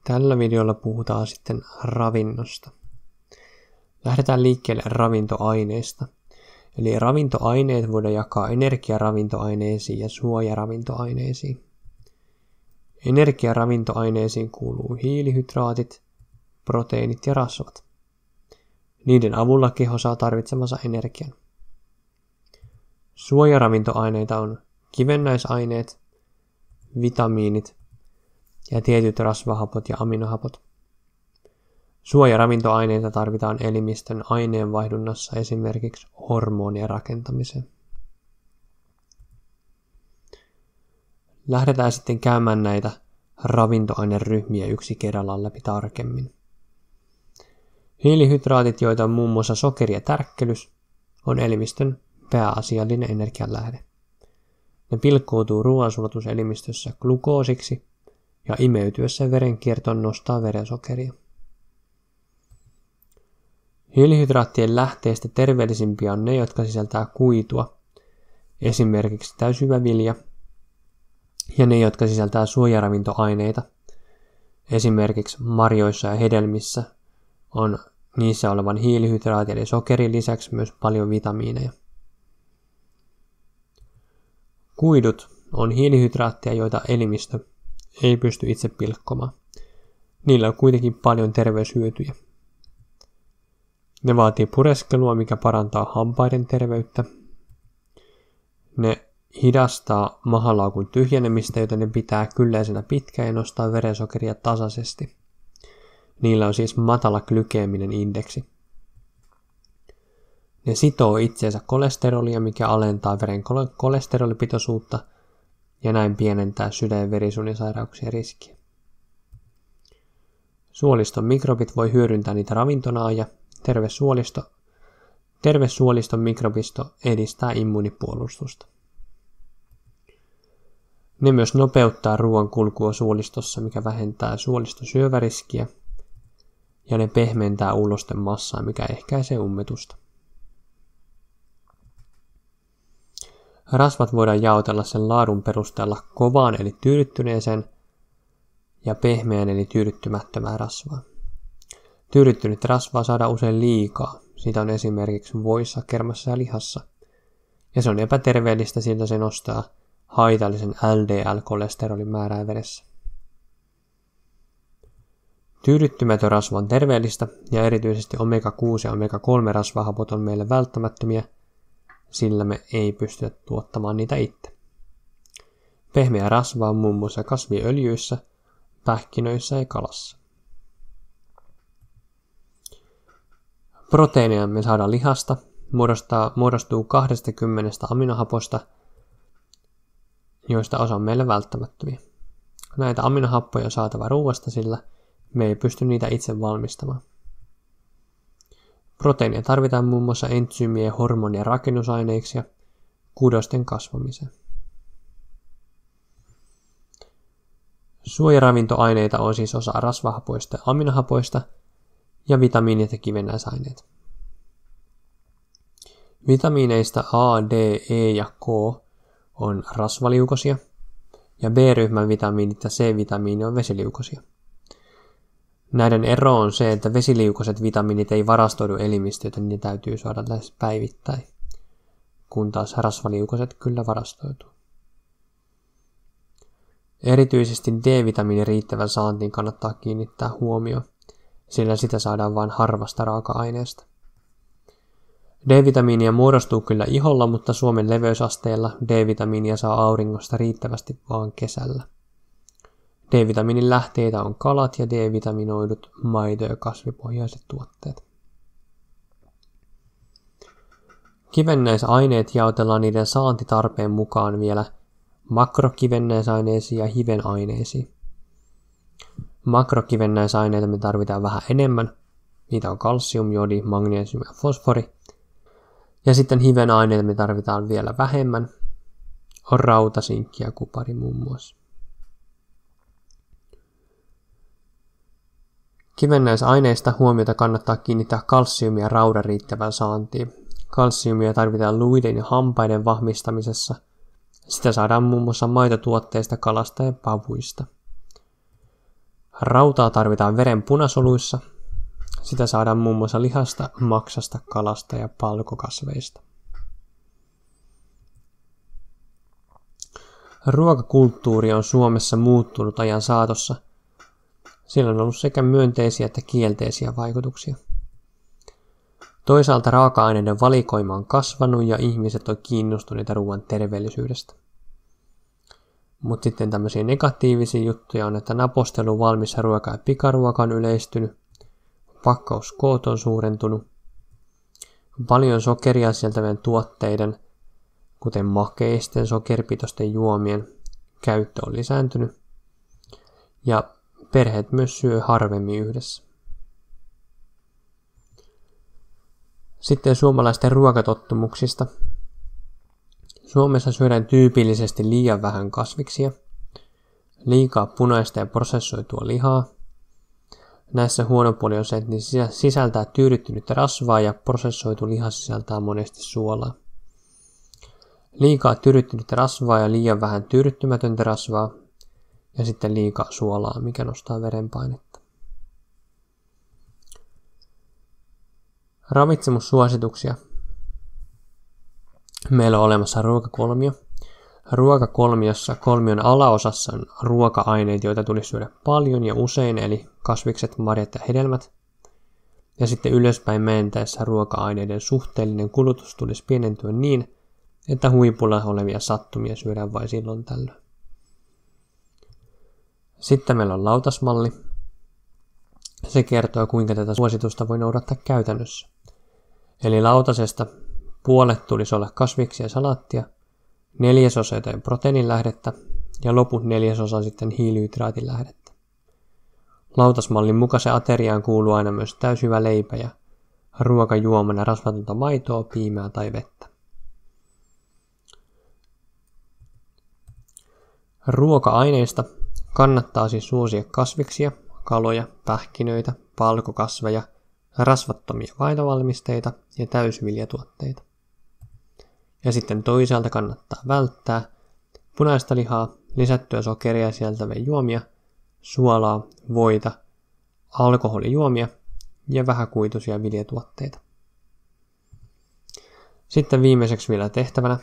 Tällä videolla puhutaan sitten ravinnosta. Lähdetään liikkeelle ravintoaineista. Eli ravintoaineet voidaan jakaa energiaravintoaineisiin ja suojaravintoaineisiin. Energiaravintoaineisiin kuuluu hiilihydraatit, proteiinit ja rasvat. Niiden avulla keho saa tarvitsemansa energian. Suojaravintoaineita on kivennäisaineet, vitamiinit ja tietyt rasvahapot ja aminohapot. Suojaravintoaineita tarvitaan elimistön aineenvaihdunnassa esimerkiksi hormonien rakentamiseen. Lähdetään sitten käymään näitä ravintoaineryhmiä yksi kerrallaan läpi tarkemmin. Hiilihydraatit, joita on muun muassa sokeri ja tärkkelys, on elimistön pääasiallinen energianlähde. Ne pilkkoutuu ruoansulatuselimistössä glukoosiksi ja imeytyessä verenkiertoon nostaa verensokeria. Hiilihydraattien lähteistä terveellisimpiä on ne, jotka sisältää kuitua, esimerkiksi täysjyvävilja, ja ne, jotka sisältää suojaravintoaineita, esimerkiksi marjoissa ja hedelmissä, on niissä olevan hiilihydraatin eli sokerin lisäksi myös paljon vitamiineja. Kuidut on hiilihydraatteja, joita elimistö ei pysty itse pilkkomaan. Niillä on kuitenkin paljon terveyshyötyjä. Ne vaatii pureskelua, mikä parantaa hampaiden terveyttä. Ne hidastaa mahalaukun tyhjenemistä, joten ne pitää kylläisenä pitkään ja nostaa verensokeria tasaisesti. Niillä on siis matala glykeeminen indeksi. Ne sitoo itseensä kolesterolia, mikä alentaa veren kolesterolipitoisuutta ja näin pienentää sydän- ja verisuonisairauksien riskiä. Suoliston mikrobit voi hyödyntää niitä ravintona ja terve suoliston mikrobisto edistää immuunipuolustusta. Ne myös nopeuttaa ruoan kulkua suolistossa, mikä vähentää suolistosyöväriskiä, ja ne pehmentää ulosten massaa, mikä ehkäisee ummetusta. Rasvat voidaan jaotella sen laadun perusteella kovaan eli tyydyttyneeseen ja pehmeään eli tyydyttymättömään rasvaan. Tyydyttynyt rasvaa saadaan usein liikaa, siitä on esimerkiksi voissa, kermassa ja lihassa, ja se on epäterveellistä, sillä se nostaa haitallisen LDL-kolesterolin määrää veressä. Tyydyttymätön rasva on terveellistä ja erityisesti omega-6 ja omega-3 rasvahapot on meille välttämättömiä, sillä me ei pystytä tuottamaan niitä itse. Pehmeä rasva on muun muassa kasviöljyissä, pähkinöissä ja kalassa. Proteiineja me saadaan lihasta, muodostuu 20 aminohaposta, joista osa on meille välttämättömiä. Näitä aminohappoja on saatava ruoasta, sillä me ei pysty niitä itse valmistamaan. Proteiineja tarvitaan muun muassa entsyymien ja hormonien rakennusaineiksi ja kudosten kasvamiseen. Suojaravintoaineita on siis osa rasvahapoista ja aminohapoista ja vitamiinit ja kivennäisaineet. Vitamiineista A, D, E ja K on rasvaliukosia ja B-ryhmän vitamiinit ja C-vitamiini on vesiliukosia. Näiden ero on se, että vesiliukoiset vitamiinit ei varastoidu elimistöön, joten niitä täytyy saada lähes päivittäin, kun taas rasvaliukoiset kyllä varastoituu. Erityisesti D-vitamiinin riittävän saantiin kannattaa kiinnittää huomio, sillä sitä saadaan vain harvasta raaka-aineesta. D-vitamiinia muodostuu kyllä iholla, mutta Suomen leveysasteella D-vitamiinia saa auringosta riittävästi vaan kesällä. D-vitamiinin lähteitä on kalat ja D-vitaminoidut maito- ja kasvipohjaiset tuotteet. Kivennäisaineet jaotellaan niiden saantitarpeen mukaan vielä makrokivennäisaineisiin ja hivenaineisiin. Makrokivennäisaineita me tarvitaan vähän enemmän. Niitä on kalsium, jodi, magnesium ja fosfori. Ja sitten hivenaineita me tarvitaan vielä vähemmän. On rauta, sinkki ja kupari muun muassa. Kivennäisaineista huomiota kannattaa kiinnittää kalsiumia ja raudan riittävään saantiin. Kalsiumia tarvitaan luiden ja hampaiden vahvistamisessa. Sitä saadaan muun muassa maitotuotteista, kalasta ja pavuista. Rautaa tarvitaan veren punasoluissa. Sitä saadaan muun muassa lihasta, maksasta, kalasta ja palkokasveista. Ruokakulttuuri on Suomessa muuttunut ajan saatossa. Sillä on ollut sekä myönteisiä että kielteisiä vaikutuksia. Toisaalta raaka-aineiden valikoima on kasvanut ja ihmiset on kiinnostuneita ruoan terveellisyydestä. Mutta sitten tämmöisiä negatiivisia juttuja on, että napostelu, valmis ruoka ja pikaruoka on yleistynyt. Pakkauskoot on suurentunut. Paljon sokeria sisältävien tuotteiden, kuten makeisten, sokeripitoisten juomien, käyttö on lisääntynyt. Ja perheet myös syö harvemmin yhdessä. Sitten suomalaisten ruokatottumuksista. Suomessa syödään tyypillisesti liian vähän kasviksia, liikaa punaista ja prosessoitua lihaa. Näissä huono puoli on se, että ne sisältää tyydyttynyttä rasvaa ja prosessoitu liha sisältää monesti suolaa. Liikaa tyydyttynyttä rasvaa ja liian vähän tyydyttymätöntä rasvaa ja sitten liikaa suolaa, mikä nostaa verenpainetta. Ravitsemussuosituksia. Meillä on olemassa ruokakolmio. Ruokakolmiossa kolmion alaosassa on ruoka-aineet, joita tulisi syödä paljon ja usein, eli kasvikset, marjat ja hedelmät. Ja sitten ylöspäin mentäessä ruoka-aineiden suhteellinen kulutus tulisi pienentyä niin, että huipulla olevia sattumia syödään vain silloin tällöin. Sitten meillä on lautasmalli. Se kertoo, kuinka tätä suositusta voi noudattaa käytännössä. Eli lautasesta puolet tulisi olla kasviksia ja salaattia, 1/4 jotain proteiinilähdettä ja loput 1/4 sitten hiilihydraatilähdettä. Lautasmallin mukaisen ateriaan kuuluu aina myös täysjyvä leipä ja ruokajuomana rasvatonta maitoa, piimää tai vettä. Ruoka-aineista kannattaa siis suosia kasviksia, kaloja, pähkinöitä, palkokasveja, rasvattomia maitovalmisteita ja täysviljatuotteita. Ja sitten toisaalta kannattaa välttää punaista lihaa, lisättyä sokeria sisältäviä juomia, suolaa, voita, alkoholijuomia ja vähäkuituisia viljatuotteita. Sitten viimeiseksi vielä tehtävänä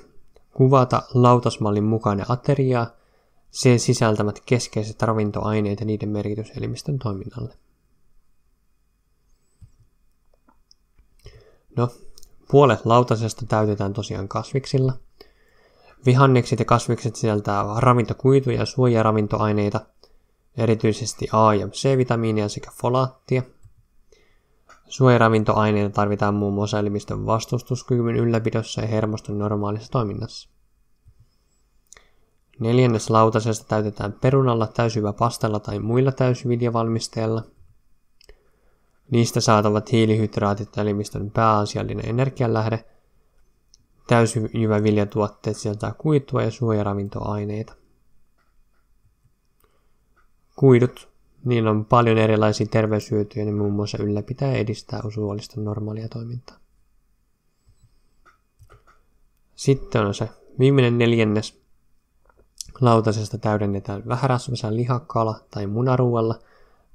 kuvata lautasmallin mukainen ateriaa, sen sisältämät keskeiset ravintoaineet ja niiden merkitys elimistön toiminnalle. No, puolet lautasesta täytetään tosiaan kasviksilla. Vihannekset ja kasvikset sisältää ravintokuituja ja suojaravintoaineita, erityisesti A- ja C-vitamiinia sekä folaattia. Suojaravintoaineita tarvitaan muun muassa elimistön vastustuskyvyn ylläpidossa ja hermoston normaalissa toiminnassa. 4. lautasesta täytetään perunalla, täysjyväpastalla tai muilla täysviljavalmisteilla. Niistä saatavat hiilihydraatit elimistön pääasiallinen energianlähde. Täysjyväviljatuotteet sisältää kuitua ja suojaravintoaineita. Kuidut, niillä on paljon erilaisia terveyshyötyjä, ne muun muassa ylläpitää ja edistää suoliston normaalia toimintaa. Sitten on se viimeinen 4. Lautasesta täydennetään vähärasvaisella lihakala tai munaruualla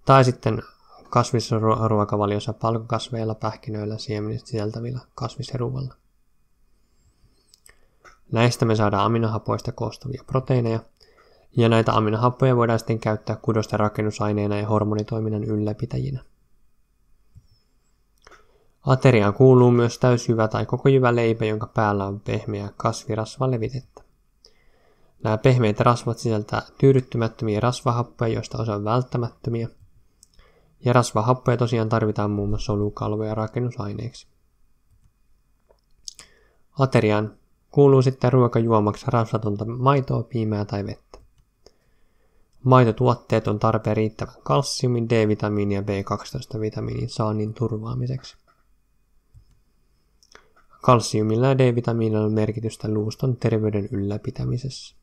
tai sitten kasvisruokavaliossa palkokasveilla, pähkinöillä, siemenistä sisältävillä kasvisheruvalla. Näistä me saadaan aminohapoista koostuvia proteiineja, ja näitä aminohappoja voidaan sitten käyttää kudosten rakennusaineena ja hormonitoiminnan ylläpitäjinä. Ateriaan kuuluu myös täysjyvä tai koko jyvä leipä, jonka päällä on pehmeää kasvirasvalevitettä. Nämä pehmeät rasvat sisältää tyydyttymättömiä rasvahappoja, joista osa on välttämättömiä. Ja rasvahappoja tosiaan tarvitaan muun muassa solukalvoja rakennusaineeksi. Ateriaan kuuluu sitten ruokajuomaksi rasvatonta maitoa, piimää tai vettä. Maitotuotteet on tarpeen riittävän kalsiumin, D-vitamiinin ja B12-vitamiinin saannin turvaamiseksi. Kalsiumilla ja D-vitamiinilla on merkitystä luuston terveyden ylläpitämisessä.